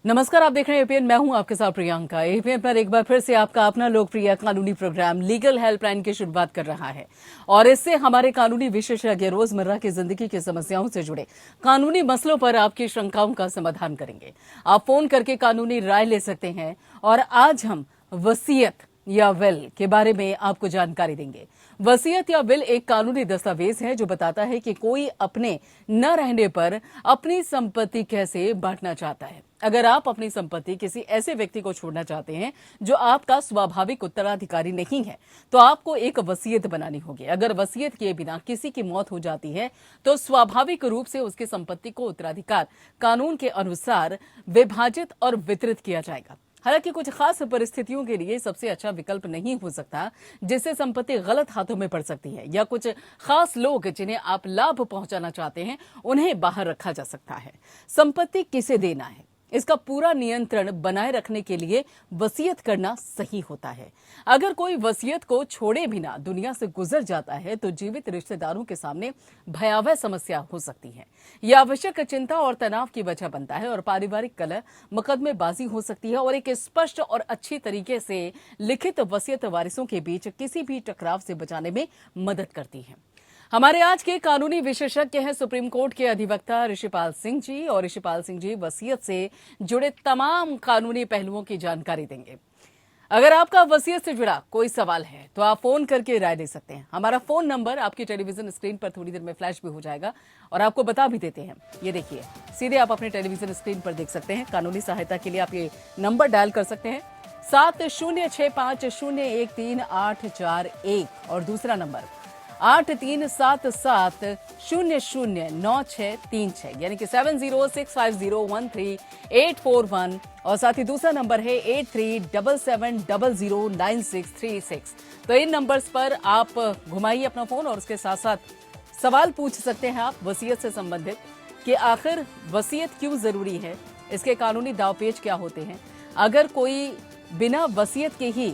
नमस्कार, आप देख रहे हैं एपीएन। मैं हूं आपके साथ प्रियंका। एपीएन पर एक बार फिर से आपका अपना लोकप्रिय कानूनी प्रोग्राम लीगल हेल्पलाइन की शुरुआत कर रहा है और इससे हमारे कानूनी विशेषज्ञ रोजमर्रा की जिंदगी की समस्याओं से जुड़े कानूनी मसलों पर आपकी शंकाओं का समाधान करेंगे। आप फोन करके कानूनी राय ले सकते हैं और आज हम वसीयत या विल के बारे में आपको जानकारी देंगे। वसीयत या विल एक कानूनी दस्तावेज है जो बताता है कि कोई अपने न रहने पर अपनी संपत्ति कैसे बांटना चाहता है। अगर आप अपनी संपत्ति किसी ऐसे व्यक्ति को छोड़ना चाहते हैं जो आपका स्वाभाविक उत्तराधिकारी नहीं है, तो आपको एक वसीयत बनानी होगी। अगर वसीयत किए बिना किसी की मौत हो जाती है तो स्वाभाविक रूप से उसकी संपत्ति को उत्तराधिकार कानून के अनुसार विभाजित और वितरित किया जाएगा। हालांकि कुछ खास परिस्थितियों के लिए सबसे अच्छा विकल्प नहीं हो सकता, जिससे संपत्ति गलत हाथों में पड़ सकती है या कुछ खास लोग जिन्हें आप लाभ पहुंचाना चाहते हैं उन्हें बाहर रखा जा सकता है। संपत्ति किसे देना है, इसका पूरा नियंत्रण बनाए रखने के लिए वसीयत करना सही होता है। अगर कोई वसीयत को छोड़े बिना दुनिया से गुजर जाता है तो जीवित रिश्तेदारों के सामने भयावह समस्या हो सकती है। यह आवश्यक चिंता और तनाव की वजह बनता है और पारिवारिक कलह, मुकदमेबाजी हो सकती है और एक स्पष्ट और अच्छी तरीके से लिखित वसीयत वारिसों के बीच किसी भी टकराव से बचाने में मदद करती है। हमारे आज के कानूनी विशेषज्ञ हैं सुप्रीम कोर्ट के अधिवक्ता ऋषिपाल सिंह जी, और ऋषिपाल सिंह जी वसीयत से जुड़े तमाम कानूनी पहलुओं की जानकारी देंगे। अगर आपका वसीयत से जुड़ा कोई सवाल है तो आप फोन करके राय दे सकते हैं। हमारा फोन नंबर आपकी टेलीविजन स्क्रीन पर थोड़ी देर में फ्लैश भी हो जाएगा और आपको बता भी देते हैं। ये देखिए, सीधे आप अपने टेलीविजन स्क्रीन पर देख सकते हैं। कानूनी सहायता के लिए आप ये नंबर डायल कर सकते हैं 7065013841 और दूसरा नंबर 8377009636 यानी कि 7065013841 और साथ ही दूसरा नंबर है 8377009636। तो इन नंबर्स पर आप घुमाइए अपना फोन और उसके साथ साथ सवाल पूछ सकते हैं आप वसीयत से संबंधित कि आखिर वसीयत क्यों जरूरी है, इसके कानूनी दावपेच क्या होते हैं, अगर कोई बिना वसीयत के ही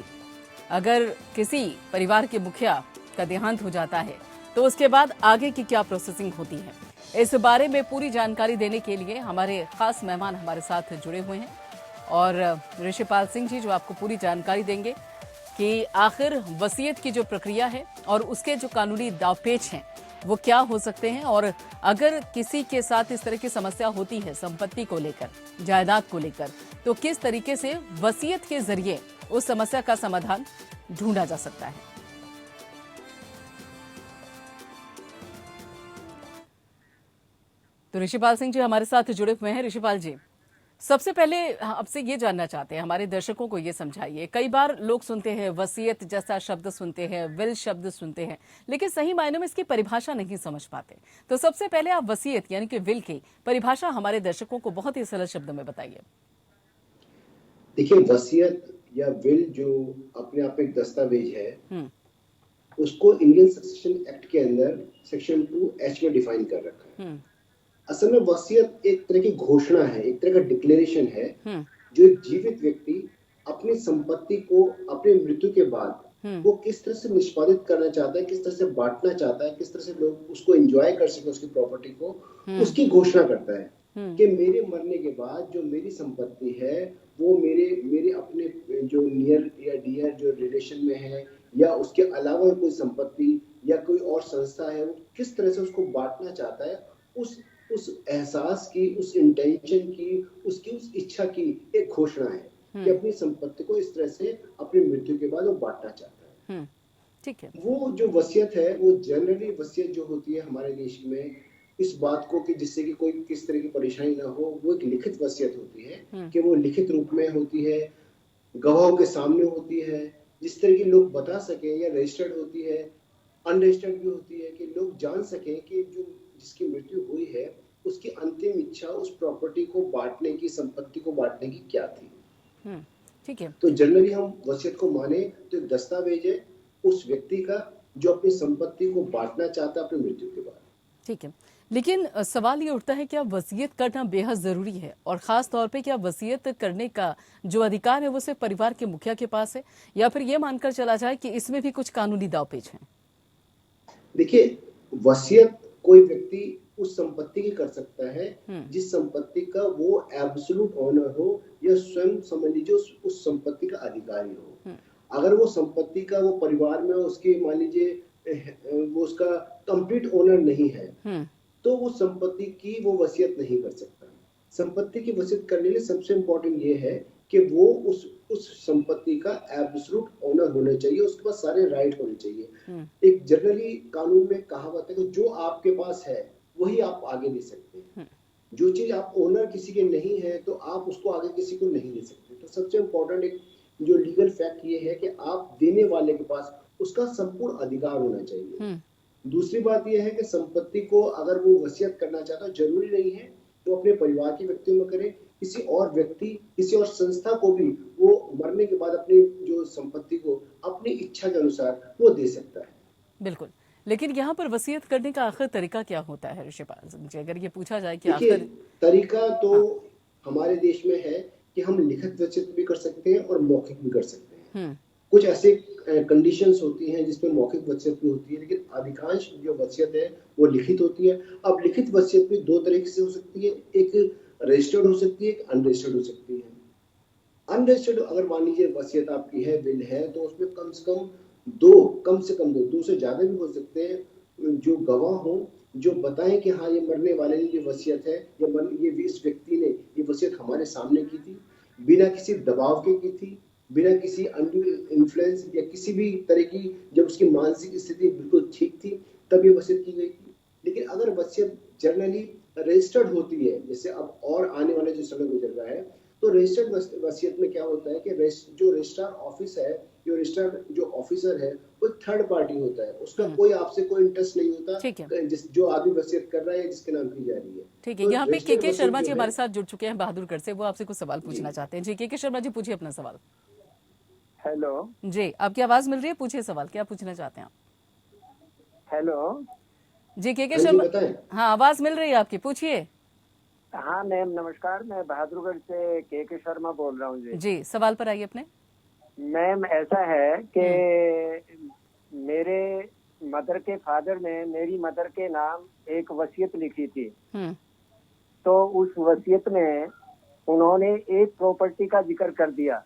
अगर किसी परिवार के मुखिया का देहांत हो जाता है तो उसके बाद आगे की क्या प्रोसेसिंग होती है। इस बारे में पूरी जानकारी देने के लिए हमारे खास मेहमान हमारे साथ जुड़े हुए हैं और ऋषिपाल सिंह जी जो आपको पूरी जानकारी देंगे कि आखिर वसीयत की जो प्रक्रिया है और उसके जो कानूनी दावपेच हैं वो क्या हो सकते हैं, और अगर किसी के साथ इस तरह की समस्या होती है संपत्ति को लेकर, जायदाद को लेकर, तो किस तरीके से वसीयत के जरिए उस समस्या का समाधान ढूंढा जा सकता है। तो ऋषिपाल सिंह जी हमारे साथ जुड़े हुए हैं। ऋषिपाल जी, सबसे पहले आपसे ये जानना चाहते हैं, हमारे दर्शकों को ये समझाइए, कई बार लोग सुनते हैं वसीयत जैसा शब्द सुनते हैं, विल शब्द सुनते हैं, लेकिन सही मायनों में इसकी परिभाषा नहीं समझ पाते। तो सबसे पहले आप वसीयत यानी कि विल की परिभाषा हमारे दर्शकों को बहुत ही सरल शब्दों में बताइए। देखिए, वसीयत या विल जो अपने आप एक दस्तावेज है, उसको इंडियन सक्सेशन एक्ट के अंदर सेक्शन 2H में डिफाइन कर रखा है। असल में वसीयत एक तरह की घोषणा है, एक तरह का डिक्लेरेशन है जो एक जीवित व्यक्ति अपनी संपत्ति को अपने मृत्यु के बाद वो किस तरह से निष्पादित करना चाहता है, किस तरह से बांटना चाहता है, किस तरह से लोग उसको एंजॉय कर सके उसकी प्रॉपर्टी को, उसकी घोषणा करता है कि मेरे मरने के बाद जो मेरी संपत्ति है वो मेरे अपने जो नियर या डियर जो रिलेशन में है या उसके अलावा कोई संपत्ति या कोई और संस्था है, वो किस तरह से उसको बांटना चाहता है, उस एहसास की, उस इंटेंशन की, उसकी उस इच्छा की एक घोषणा है कि अपनी संपत्ति को इस तरह से अपनी मृत्यु के बाद वो बांटना चाहता है। ठीक है। वो जो वसीयत है, वो जनरली वसीयत जो होती है हमारे देश में इस बात को कि जिससे कि कोई किस तरह की परेशानी ना हो, वो एक लिखित वसीयत होती है कि वो लिखित रूप में होती है, गवाहों के सामने होती है, जिस तरह की लोग बता सके, या रजिस्टर्ड होती है, अनरजिस्टर्ड भी होती है कि लोग जान सके कि जो जिसकी मृत्यु हुई है उसकी अंतिम इच्छा उस प्रॉपर्टी को बांटने की, संपत्ति को बांटने की क्या थी। ठीक है। तो जनरली हम वसीयत को माने तो एक दस्तावेज है उस व्यक्ति का जो अपनी संपत्ति को बांटना चाहता है अपनी मृत्यु के बाद। ठीक है, लेकिन सवाल ये उठता है क्या वसीयत करना बेहद जरूरी है, और खास तौर पे क्या वसीयत करने का जो अधिकार है वो सिर्फ परिवार के मुखिया के पास है, या फिर ये मानकर चला जाए कि इसमें भी कुछ कानूनी दावपेच है। देखिए, वसीयत कोई व्यक्ति उस संपत्ति की कर सकता है जिस संपत्ति का वो एब्सोल्यूट ओनर हो या स्वयं समझ लीजिए उस संपत्ति का अधिकारी हो। अगर वो संपत्ति का वो परिवार में उसके मान लीजिए वो उसका कंप्लीट ओनर नहीं है तो वो संपत्ति की वो वसीयत नहीं कर सकता। संपत्ति की वसीयत करने के लिए सबसे इम्पोर्टेंट ये है कि वो उस संपत्ति का एब्सोल्यूट ओनर होना चाहिए, उसके पास सारे राइट होने चाहिए। एक जनरली कानून में कहावत है कि जो आपके पास है वही आप आगे दे सकते हैं। जो चीज आप ओनर किसी के नहीं है तो आप उसको आगे किसी को नहीं दे सकते। तो सबसे इम्पोर्टेंट एक जो लीगल फैक्ट ये है कि आप देने वाले के पास उसका संपूर्ण अधिकार होना चाहिए। दूसरी बात यह है कि संपत्ति को अगर वो वसीयत करना चाहता है, जरूरी नहीं है वो अपने परिवार के व्यक्तियों में करे, किसी और व्यक्ति किसी और संस्था को भी वो मरने के बाद अपनी जो संपत्ति को अपनी इच्छा के अनुसार वो दे सकता है। बिल्कुल, लेकिन यहाँ पर वसीयत करने का आखिर तरीका क्या होता है ऋषिपाल जी, अगर ये पूछा जाए कि आखिर तरीका तो हमारे देश में है कि हम लिखित वसीयत भी कर सकते हैं और मौखिक भी कर सकते हैं। कुछ ऐसे कंडीशंस होती हैं जिसमें मौखिक वसीयत भी होती है, लेकिन अधिकांश जो वसीयत है वो लिखित होती है। अब लिखित वसीयत भी दो तरीके से हो सकती है, एक रजिस्टर्ड हो सकती है, एक अनरजिस्टर्ड हो सकती है। अनरजिस्टर्ड अगर मान लीजिए वसीयत आपकी है, विल है, तो उसमें कम से कम दो से ज्यादा भी हो सकते हैं जो गवाह हो, जो बताएं कि हाँ ये मरने वाले ने ये वसीयत है या ये इस व्यक्ति ने ये वसीयत हमारे सामने की थी, बिना किसी दबाव के की थी, बिना किसी अनड्यू इन्फ्लुएंस या किसी भी तरह की, जब उसकी मानसिक स्थिति बिल्कुल ठीक थी तब ये वसीयत की गई थी। लेकिन अगर वसीयत जनरली रजिस्टर्ड होती है, जैसे अब और आने वाला जो समय गुजर रहा है, तो रजिस्टर्ड वसीयत में क्या होता है कि जो रजिस्ट्रार ऑफिस है, जो रजिस्ट्रार जो ऑफिसर है वो थर्ड पार्टी होता है, उसका कोई आपसे कोई इंटरेस्ट नहीं होता जो आदमी वसीयत कर रहा है जिसके नाम की जा रही है। ठीक है, यहाँ पे के शर्मा जी हमारे साथ जुड़ चुके हैं बहादुरगढ़ से, वो आपसे कुछ सवाल पूछना चाहते हैं। जी के शर्मा जी, पूछिए अपना सवाल। हेलो जी, आपकी आवाज मिल रही है, पूछिए सवाल, क्या पूछना चाहते हैं आप? हेलो जी के शर्मा, हाँ आवाज मिल रही है आपकी, पूछिए। हाँ मैम नमस्कार, मैं बहादुरगढ़ से के शर्मा बोल रहा हूँ जी, सवाल पर आइए अपने। मैम ऐसा है कि मेरे मदर के फादर ने मेरी मदर के नाम एक वसीयत लिखी थी, तो उस वसीयत में उन्होंने एक प्रॉपर्टी का जिक्र कर दिया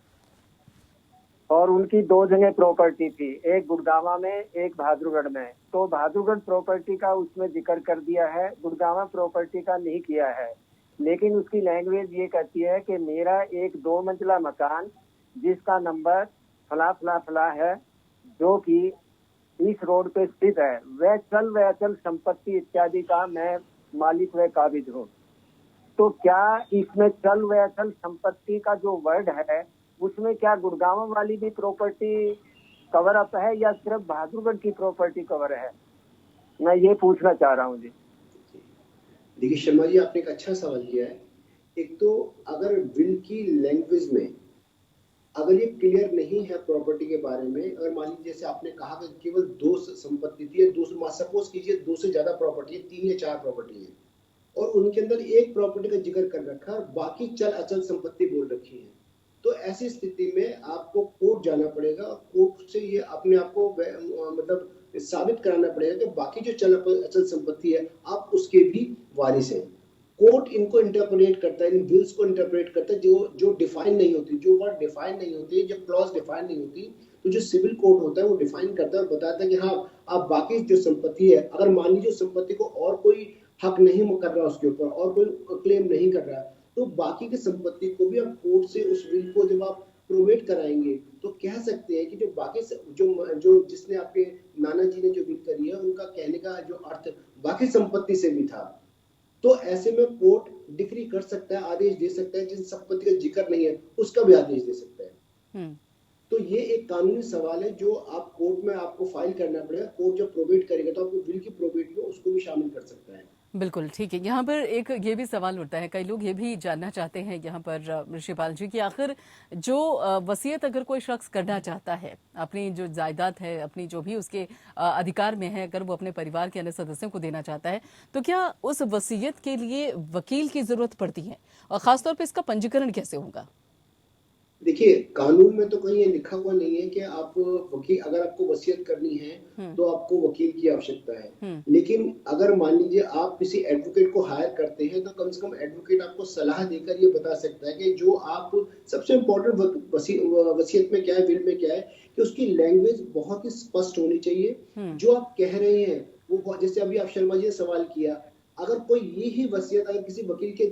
और उनकी दो जगह प्रॉपर्टी थी, एक गुड़गावा में एक बहादुरगढ़ में। तो बहादुरगढ़ प्रॉपर्टी का उसमें जिक्र कर दिया है, गुड़गावा प्रॉपर्टी का नहीं किया है। लेकिन उसकी लैंग्वेज ये कहती है कि मेरा एक 2 मंजिला मकान जिसका नंबर फला फला फला है, जो कि इस रोड पे स्थित है, वह चल व अचल संपत्ति इत्यादि का मैं मालिक व काबिज हूँ। तो क्या इसमें चल व अचल संपत्ति का जो वर्ड है उसमें क्या गुड़गांव वाली भी प्रॉपर्टी कवर अप है या सिर्फ बहादुरगढ़ की प्रॉपर्टी कवर है? मैं ये पूछना चाह रहा हूँ जी। देखिए शर्मा जी, आपने एक अच्छा सवाल किया है। एक तो अगर विल की लैंग्वेज में अगर ये क्लियर नहीं है प्रॉपर्टी के बारे में, अगर मान लीजिए जैसे आपने कहा कि केवल 2 संपत्ति थी, सपोज कीजिए 2 से ज्यादा प्रॉपर्टी है, 3 या 4 प्रॉपर्टी है और उनके अंदर एक प्रॉपर्टी का जिक्र कर रखा है और बाकी चल अचल संपत्ति बोल रखी है, तो ऐसी स्थिति में आपको कोर्ट जाना पड़ेगा। कोर्ट से ये अपने आप को मतलब साबित कराना पड़ेगा कि बाकी जो चल अचल संपत्ति है आप उसके भी वारिस हैं। कोर्ट इनको इंटरप्रेट करता है, इन बिल्स को इंटरप्रेट करता है जो डिफाइन नहीं होती, जो वर्ड डिफाइन नहीं होती, जब क्लॉज डिफाइन नहीं होती, तो जो सिविल कोड होता है वो डिफाइन करता है और बताता है कि हाँ आप बाकी जो संपत्ति है, अगर मान लीजिए संपत्ति को और कोई हक नहीं कर रहा उसके ऊपर और कोई क्लेम नहीं कर रहा, तो बाकी की संपत्ति को भी आप कोर्ट से उस विल को जब आप प्रोवेट कराएंगे तो कह सकते हैं कि जो बाकी जो जिसने आपके नाना जी ने जो विल करी है उनका कहने का जो अर्थ बाकी संपत्ति से भी था। तो ऐसे में कोर्ट डिक्री कर सकता है, आदेश दे सकता है, जिन संपत्ति का जिक्र नहीं है उसका भी आदेश दे सकता है। तो ये एक कानूनी सवाल है जो आप कोर्ट में आपको फाइल करना पड़ेगा। कोर्ट जब प्रोवेट करेगा तो आपको विल की प्रोवेट में उसको भी शामिल कर सकता है। बिल्कुल ठीक है। यहाँ पर एक ये भी सवाल उठता है, कई लोग ये भी जानना चाहते हैं यहाँ पर ऋषिपाल जी कि आखिर जो वसीयत अगर कोई शख्स करना चाहता है, अपनी जो जायदाद है, अपनी जो भी उसके अधिकार में है, अगर वो अपने परिवार के अन्य सदस्यों को देना चाहता है, तो क्या उस वसीयत के लिए वकील की जरूरत पड़ती है और खासतौर पर इसका पंजीकरण कैसे होगा? देखिए, कानून में तो कहीं ये लिखा हुआ नहीं है कि आप वकील, अगर आपको वसीयत करनी है तो आपको वकील की आवश्यकता है। लेकिन अगर मान लीजिए आप किसी एडवोकेट को हायर करते हैं तो कम से कम एडवोकेट आपको सलाह देकर ये बता सकता है कि जो आप, सबसे इम्पोर्टेंट वसीयत में क्या है, विल में क्या है, कि उसकी लैंग्वेज बहुत ही स्पष्ट होनी चाहिए। जो आप कह रहे हैं वो, जैसे अभी आप शर्मा जी ने सवाल किया, अगर कोई ये ही वसीयत अगर किसी वकील के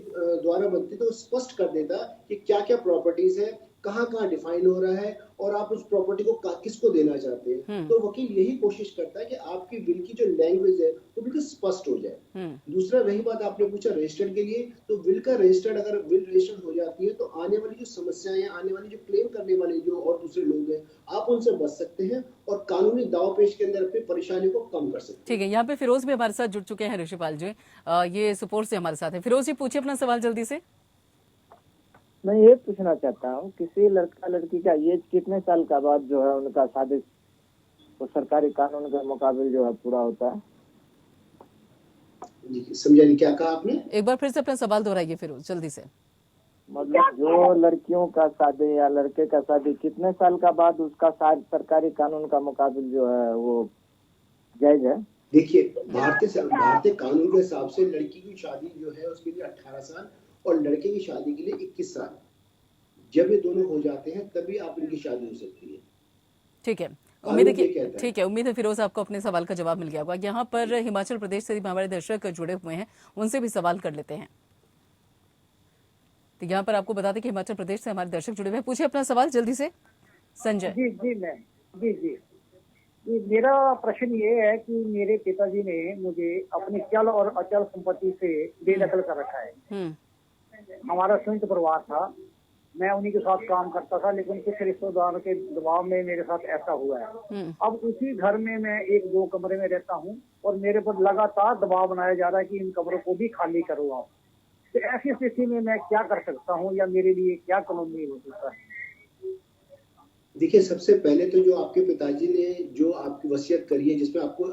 द्वारा बनती तो स्पष्ट कर देता कि क्या क्या प्रॉपर्टीज है, कहाँ कहाँ डिफाइन हो रहा है और आप उस प्रॉपर्टी को किसको देना चाहते हैं। तो वकील यही कोशिश करता है कि आपकी विल की जो लैंग्वेज है वो बिल्कुल स्पष्ट हो जाए। दूसरा, रही बात आपने पूछा रजिस्टर्ड के लिए, तो विल का रजिस्टर्ड, अगर विल रजिस्टर्ड हो जाती है तो आने वाली जो समस्याएं, आने वाली जो क्लेम करने वाले जो और दूसरे लोग हैं, आप उनसे बच सकते हैं और कानूनी दाव पेश के अंदर अपनी परेशानी को कम कर सकते हैं। ठीक है, यहाँ पे फिरोज भी हमारे साथ जुड़ चुके हैं। ऋषिपाल जी ये सपोर्ट से हमारे साथ है। फिरोज जी पूछिए अपना सवाल जल्दी से। मैं ये पूछना चाहता हूँ, किसी लड़का लड़की का एज कितने साल का बाद जो है उनका शादी तो सरकारी कानून के मुकाबिल जो है पूरा होता है? समझा नहीं, क्या कहा आपने? एक बार फिर से अपना सवाल दोहराइए फिरोज, जल्दी से। मतलब जो लड़कियों का शादी या लड़के का शादी कितने साल का बाद उसका सरकारी कानून का मुकाबिल जो है वो जायज है? देखिए, भारतीय कानून के हिसाब से लड़की की शादी जो है उसके लिए 18 साल और लड़के की शादी के लिए 21 साल, जब ये दोनों हो जाते हैं तभी आप इनकी शादी हो सकती है। ठीक है, उम्मीद है कि ठीक है, उम्मीद है फिरोज आपको अपने सवाल का जवाब मिल गया होगा। यहाँ पर हिमाचल प्रदेश से भी हमारे दर्शक जुड़े हुए हैं, उनसे भी सवाल कर लेते हैं। तो यहाँ पर आपको बता दें कि हिमाचल प्रदेश से हमारे दर्शक जुड़े हुए हैं। पूछिए अपना सवाल जल्दी से, संजय। जी, मेरा प्रश्न ये है कि मेरे पिताजी ने मुझे अपनी चल और अचल संपत्ति से बेदखल कर रखा है। हमारा संयुक्त परिवार था, मैं उन्हीं के साथ काम करता था, लेकिन कुछ रिश्तेदारों के दबाव में मेरे साथ ऐसा हुआ है। अब उसी घर में मैं 1-2 कमरे में रहता हूँ और मेरे पर लगातार दबाव बनाया जा रहा है कि इन कमरों को भी खाली करो आप। तो ऐसी स्थिति में मैं क्या कर सकता हूँ या मेरे लिए क्या कानूनी हो सकता है? देखिए, सबसे पहले तो जो आपके पिताजी ने जो आपकी वसीयत करी है जिसमें आपको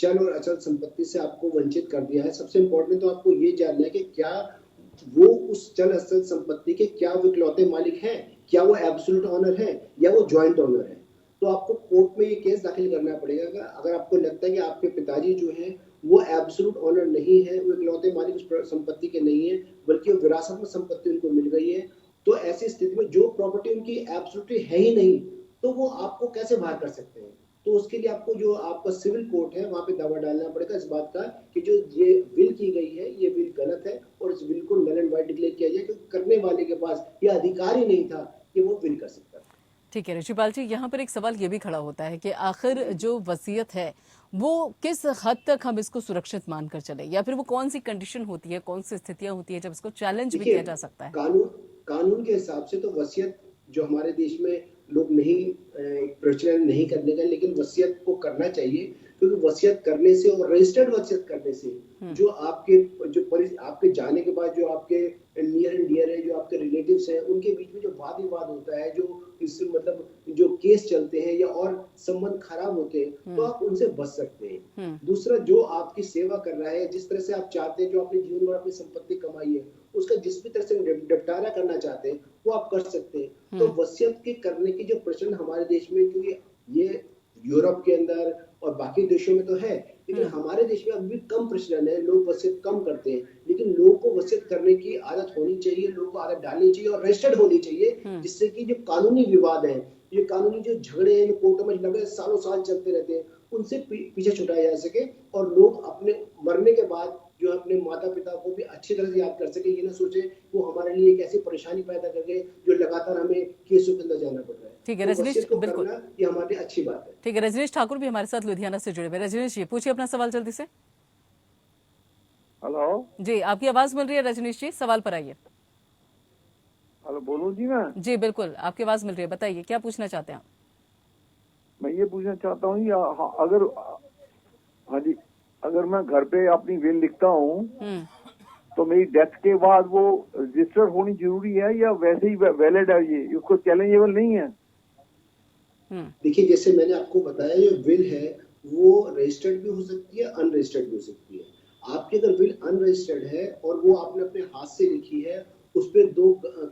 चल और अचल संपत्ति से आपको वंचित कर दिया है, सबसे इम्पोर्टेंट तो आपको ये जानना है कि क्या वो उस चल अचल संपत्ति के क्या वो इकलौते मालिक हैं, क्या वो एब्सोल्यूट ऑनर है या वो जॉइंट ऑनर है। तो आपको कोर्ट में ये केस दाखिल करना पड़ेगा। अगर आपको लगता है कि आपके पिताजी जो है वो एब्सोल्यूट ऑनर नहीं है, वो इकलौते मालिक उस संपत्ति के नहीं है, बल्कि वो विरासत में संपत्ति उनको मिल गई है, तो ऐसी स्थिति में जो प्रॉपर्टी उनकी एब्सोल्युटली है ही नहीं, तो वो आपको कैसे बाहर कर सकते हैं। तो उसके लिए आपको जो आपका सिविल कोर्ट है वहां पे दावा डालना पड़ेगा इस बात का कि जो ये विल की गई है ये विल गलत है और इस विल को नल एंड वाइड डिक्लेयर किया जाए, क्योंकि करने वाले के पास ये अधिकार ही नहीं था कि वो विल कर सकता। ठीक है ऋषिपाल जी, यहाँ पर एक सवाल ये भी खड़ा होता है कि आखिर जो वसीयत है वो किस हद तक हम इसको सुरक्षित मानकर चले, या फिर वो कौन सी कंडीशन होती है, कौन सी स्थितियां होती है जब इसको चैलेंज भी किया जा सकता है? कानून के हिसाब से तो वसीयत जो हमारे देश में लोग नहीं प्रचलन नहीं करने का, लेकिन वसीयत को करना चाहिए, क्योंकि वसीयत करने से और रजिस्टर्ड वसीयत करने से जो आपके जाने के बाद जो आपके नियर एंड डियर है, जो आपके रिलेटिव्स हैं, उनके बीच में जो वाद विवाद होता है, जो इससे मतलब जो केस चलते हैं या और संबंध खराब होते हैं, तो आप उनसे बच सकते हैं। दूसरा, जो आपकी सेवा कर रहा है, जिस तरह से आप चाहते हैं, जो अपने जीवन में अपनी संपत्ति कमाई है उसका जिस भी तरह से निपटारा करना चाहते हैं वो आप कर सकते हैं। तो वसीयत के करने की जो प्रचलन हमारे देश में, क्योंकि ये यूरोप के अंदर और बाकी देशों में तो है, लेकिन हमारे देश में अभी भी कम प्रचलन है, लोग वसीयत कम करते हैं। लेकिन लोगों को वसीयत करने की आदत होनी चाहिए, लोगों को आदत डालनी चाहिए और रजिस्टर्ड होनी चाहिए, जिससे कि जो कानूनी विवाद है, ये कानूनी जो झगड़े हैं, कोर्टों में लगे सालों साल चलते रहते हैं, उनसे पीछे छुड़ाया जा सके और लोग अपने मरने के बाद जो अपने माता पिता को भी अच्छी तरह से याद कर सके। ये ना सोचे वो हमारे लिए एक ऐसी परेशानी पैदा कर गए जो लगातार हमें केसों के अंदर जाना पड़ रहा है। ठीक है रजनीश, बिल्कुल ये हमारे लिए अच्छी बात है। ठीक है, रजनीश ठाकुर भी हमारे साथ लुधियाना से जुड़े हुए। रजनीश जी पूछिए अपना सवाल जल्दी से। हेलो जी, आपकी आवाज मिल रही है रजनीश जी, सवाल पर आइए। हेलो, बोलूं जी मैं? जी बिल्कुल, आपकी आवाज मिल रही है, बताइए क्या पूछना चाहते हैं आप? मैं ये पूछना चाहता हूँ, अगर मैं घर पे अपनी विल लिखता हूँ तो मेरी डेथ के बाद वो रजिस्टर होनी जरूरी है या वैसे ही वैलिड है, ये उसको चैलेंजेबल नहीं है? देखिए, जैसे मैंने आपको बताया, जो विल है वो रजिस्टर्ड भी हो सकती है, अनरजिस्टर्ड भी हो सकती है। आपकी अगर विल अनरजिस्टर्ड है और वो आपने अपने हाथ से लिखी है, उस पर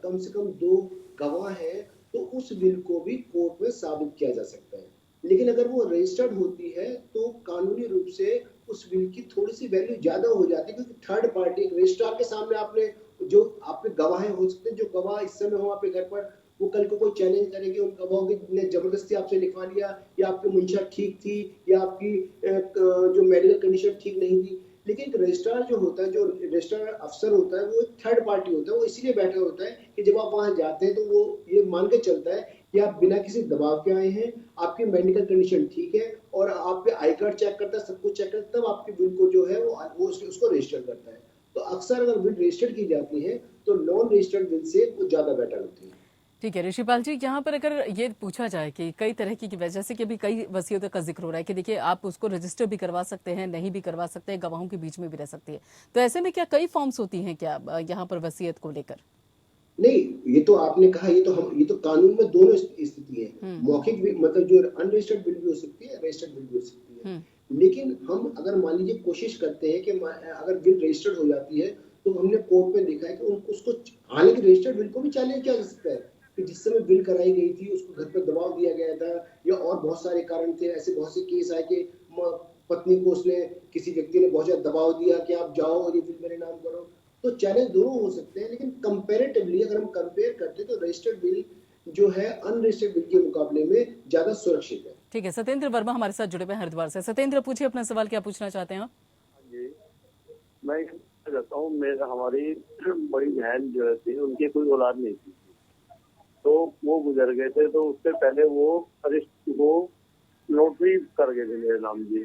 कम से कम 2 गवाह है तो उस विल को भी कोर्ट में साबित किया जा सकता है। लेकिन अगर वो रजिस्टर्ड होती है तो कानूनी रूप से उस विल की थोड़ी सी वैल्यू ज्यादा हो जाती है, क्योंकि थर्ड पार्टी रजिस्ट्रार के सामने आपने जो आपके गवाह हो सकते हैं, जो गवाह इस समय हो आपके घर पर, वो कल को कोई चैलेंज करेंगे उन गवाहों की ने जबरदस्ती आपसे लिखवा लिया, या आपकी मुंशा ठीक थी, या आपकी जो मेडिकल कंडीशन ठीक नहीं थी। लेकिन रजिस्ट्रार जो होता है, जो रजिस्ट्रार अफसर होता है, वो एक थर्ड पार्टी होता है। वो इसीलिए बैठा होता है कि जब आप वहां जाते हैं तो वो ये मान के चलता है कि आप बिना किसी दबाव के आए हैं, आपकी मेडिकल कंडीशन ठीक है, और आपके आई कार्ड चेक करता है, सब कुछ चेक करता है, तब आपके बिल को जो है वो उसको रजिस्टर करता है। तो अक्सर अगर बिल रजिस्टर की जाती है तो नॉन रजिस्टर्ड बिल से वो ज्यादा बेटर होती है। ठीक है ऋषिपाल जी, यहाँ पर अगर ये पूछा जाए कि कई तरह की वजह से कि अभी कई वसीयतों का जिक्र हो रहा है कि देखिए आप उसको रजिस्टर भी करवा सकते हैं, नहीं भी करवा सकते हैं, गवाहों के बीच में भी रह सकती है, तो ऐसे में क्या कई फॉर्म्स होती हैं क्या यहाँ पर वसीयत को लेकर? नहीं, ये तो आपने कहा, ये तो कानून में दोनों स्थिति है। मौखिक भी, मतलब जो अनरजिस्टर्ड बिल भी हो सकती है, रजिस्टर्ड बिल भी हो सकती है। लेकिन हम अगर मान लीजिए कोशिश करते हैं कि अगर बिल रजिस्टर्ड हो जाती है, तो हमने कोर्ट में देखा है कि उसको, हालांकि रजिस्टर्ड बिल को भी चैलेंज किया जा सकता है कि जिस समय बिल कराई गई थी उसको घर पर दबाव दिया गया था, या और बहुत सारे कारण थे। ऐसे बहुत से केस आए कि पत्नी को उसने, किसी व्यक्ति ने बहुत ज्यादा दबाव दिया कि आप जाओ और ये बिल मेरे नाम करो। तो चैलेंज दोनों हो सकते हैं, लेकिन कंपैरेटिवली अगर हम कंपेयर करते हैं तो रजिस्टर्ड बिल जो है अनरजिस्टर्ड बिल के मुकाबले में ज्यादा सुरक्षित है। ठीक है, सत्येंद्र वर्मा हमारे साथ जुड़े हुए हैं हरिद्वार से। सत्येंद्र, पूछिए अपना सवाल, क्या पूछना चाहते हैं आप? जी, मैं कहता हूँ, मेरा हमारी बड़ी बहन जो थी, उनकी कोई औलाद नहीं थी, तो वो गुजर गए थे, तो उससे पहले वो नोटरी कर गए थे मेरे नाम जी।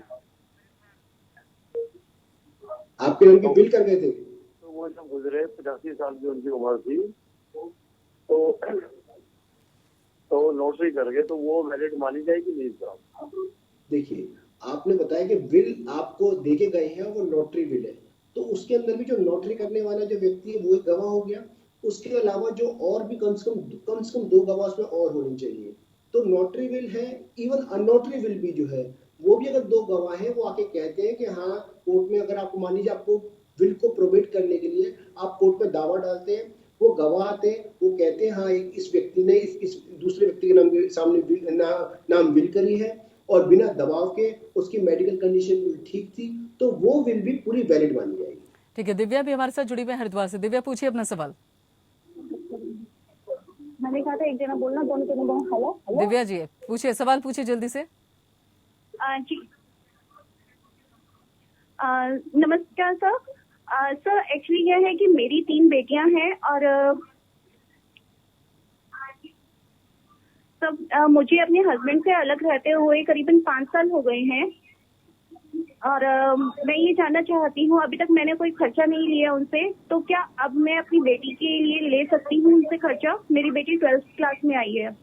आपके नाम की बिल कर गए थे? तो वो जब गुजरे 85 साल की उनकी उम्र थी, तो नोटरी कर गए, तो वो वैलिड मानी जाएगी नहीं साहब? देखिए, आपने बताया कि बिल आपको देके गए हैं, वो नोटरी बिल है, तो उसके अंदर भी जो नोटरी करने वाला जो व्यक्ति है वो एक गवाह हो गया। उसके अलावा जो और भी कम से कम 2 गवाह उसमें और होनी चाहिए। तो नोटरी बिल है, इवन अनोटरी बिल भी जो है, वो भी अगर 2 गवाह हैं, वो आके कहते हैं कि हाँ, कोर्ट में अगर आपको, मान लीजिए आपको बिल को प्रोबेट करने के लिए आप कोर्ट में दावा डालते हैं, वो गवाह आते हैं, वो कहते हैं हाँ इस व्यक्ति ने इस दूसरे व्यक्ति के नाम के सामने नाम बिल करी है, और बिना दबाव के उसकी मेडिकल कंडीशन भी ठीक थी, तो वो विल भी पूरी वैलिड मानी जाएगी। ठीक है, दिव्या भी हमारे साथ जुड़ी हुई है हरिद्वार से। दिव्या, पूछिए अपना सवाल। मैंने कहा था एक जना बोलना, दोनों जने बोलना। हेलो दिव्या जी, पूछिए सवाल, पूछिए जल्दी से। जी, नमस्कार सर। सर एक्चुअली यह है कि मेरी 3 बेटियां हैं, और सब मुझे अपने हस्बैंड से अलग रहते हुए करीबन 5 साल हो गए हैं, और मैं ये जानना चाहती हूँ, अभी तक मैंने कोई खर्चा नहीं लिया उनसे, तो क्या अब मैं अपनी बेटी के लिए ले सकती हूँ उनसे खर्चा? मेरी बेटी 12th क्लास में आई है।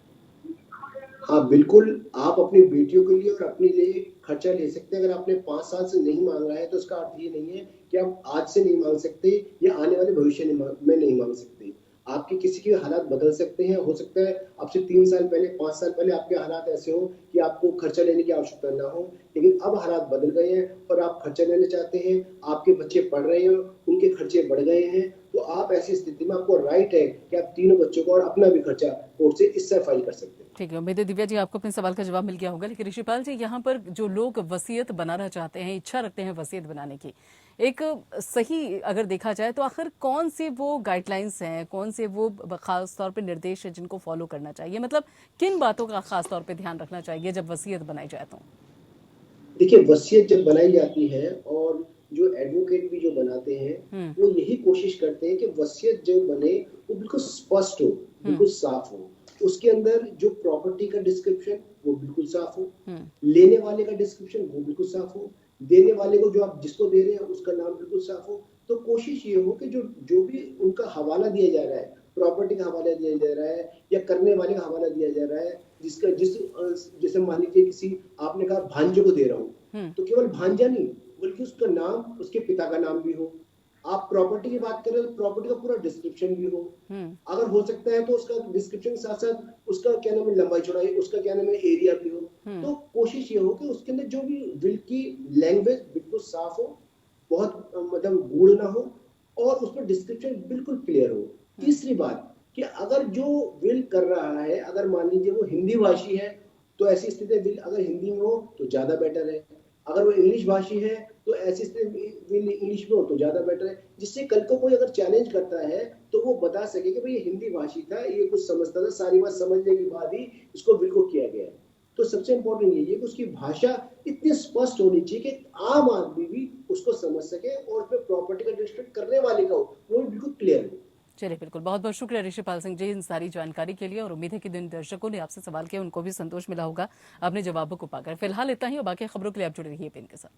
हाँ बिल्कुल, आप अपनी बेटियों के लिए और अपने लिए खर्चा ले सकते हैं। अगर आपने 5 साल से नहीं मांगा है तो उसका अर्थ ये नहीं है कि आप आज से नहीं मांग सकते या आने वाले भविष्य में नहीं मांग सकते। आपके किसी के हालात बदल सकते हैं। हो सकता है आपसे 3 साल पहले, 5 साल पहले आपके हालात ऐसे हो कि आपको खर्चा लेने की आवश्यकता ना हो, लेकिन अब हालात बदल गए हैं और आप खर्चा लेना चाहते हैं, आपके बच्चे पढ़ रहे हैं, उनके खर्चे बढ़ गए हैं, तो आप ऐसी स्थिति में आपको राइट है कि आप तीनों बच्चों को और अपना भी खर्चा कोर्ट से इससे फाइल कर सकते हैं। ठीक है, उम्मीद है दिव्या जी आपको अपने सवाल का जवाब मिल गया होगा। लेकिन ऋषिपाल जी, यहाँ पर जो लोग वसीयत बनाना चाहते हैं, इच्छा रखते हैं वसीयत बनाने की, एक सही अगर देखा जाए तो आखिर कौन से वो गाइडलाइंस हैं, कौन से वो खास तौर पे निर्देश है जिनको फॉलो करना चाहिए? मतलब किन बातों का खास तौर पे ध्यान रखना चाहिए जब वसीयत बनाई जाए? तो देखिए, वसीयत जब बनाई जाती है और जो एडवोकेट भी जो बनाते हैं वो यही कोशिश करते हैं कि वसीयत जो बने वो बिल्कुल स्पष्ट हो, बिल्कुल साफ हो। उसके अंदर जो प्रॉपर्टी का डिस्क्रिप्शन वो बिल्कुल साफ हो, लेने वाले का डिस्क्रिप्शन वो बिल्कुल साफ हो, देने वाले को जो आप जिसको दे रहे हैं उसका नाम बिल्कुल साफ हो। तो कोशिश ये हो कि जो भी उनका हवाला दिया जा रहा है, प्रॉपर्टी का हवाला दिया जा रहा है या करने वाले का हवाला दिया जा रहा है, जैसे मान लीजिए किसी, आपने कहा भांजे को दे रहा हूँ, तो केवल भांजा नहीं बल्कि उसका नाम, उसके पिता का नाम भी हो। आप प्रॉपर्टी की बात करें तो प्रॉपर्टी का पूरा डिस्क्रिप्शन भी हो, अगर हो सकता है तो उसका डिस्क्रिप्शन के साथ साथ उसका क्या नाम है लंबाई चौड़ाई, उसका क्या नाम है एरिया भी हो। तो कोशिश ये हो कि उसके अंदर जो भी विल की लैंग्वेज बिल्कुल साफ हो, बहुत मतलब गूढ़ ना हो, और उसमें डिस्क्रिप्शन बिल्कुल क्लियर हो। तीसरी बात कि अगर जो विल कर रहा है, अगर मान लीजिए वो हिंदी भाषी है तो ऐसी स्थिति में विल अगर हिंदी में हो तो ज्यादा बेटर है, अगर वो इंग्लिश भाषी है तो ऐसी स्थिति में विल इंग्लिश में हो तो ज्यादा बेटर है, जिससे कल को कोई अगर चैलेंज करता है तो वो बता सके कि भाई ये हिंदी भाषी था, ये कुछ समझता था, सारी बात समझने के बाद ही इसको विल को किया गया है। तो सबसे इंपॉर्टेंट ये है कि उसकी भाषा इतनी स्पष्ट होनी चाहिए कि आम आदमी भी उसको समझ सके और उसमें प्रॉपर्टी का डिस्ट्रिक्ट करने वाले का हो वो भी बिल्कुल क्लियर हो। चलिए, बिल्कुल, बहुत बहुत शुक्रिया ऋषिपाल सिंह जी इन सारी जानकारी के लिए, और उम्मीद है कि जिन दर्शकों ने आपसे सवाल किया उनको भी संतोष मिला होगा अपने जवाबों को पाकर। फिलहाल इतना ही, और बाकी खबरों के लिए आप जुड़े रहिए पेन के साथ।